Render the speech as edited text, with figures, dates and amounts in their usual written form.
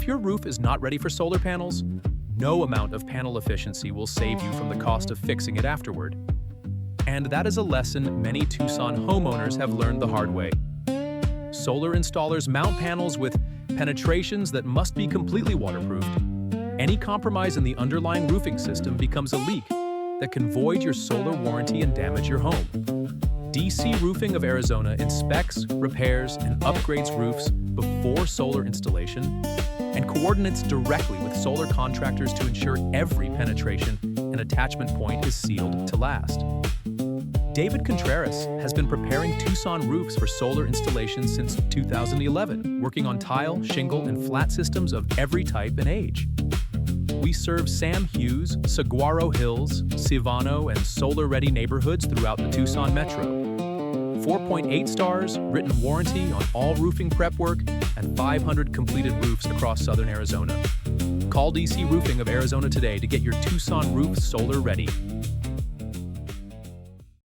If your roof is not ready for solar panels, no amount of panel efficiency will save you from the cost of fixing it afterward. And that is a lesson many Tucson homeowners have learned the hard way. Solar installers mount panels with penetrations that must be completely waterproofed. Any compromise in the underlying roofing system becomes a leak that can void your solar warranty and damage your home. DC Roofing of Arizona inspects, repairs, and upgrades roofs before solar installation and coordinates directly with solar contractors to ensure every penetration and attachment point is sealed to last. David Contreras has been preparing Tucson roofs for solar installations since 2011, working on tile, shingle, and flat systems of every type and age. We serve Sam Hughes, Saguaro Hills, Sivano, and solar-ready neighborhoods throughout the Tucson metro. 4.8 stars, written warranty on all roofing prep work, and 500 completed roofs across southern Arizona. Call DC Roofing of Arizona today to get your Tucson roof solar ready.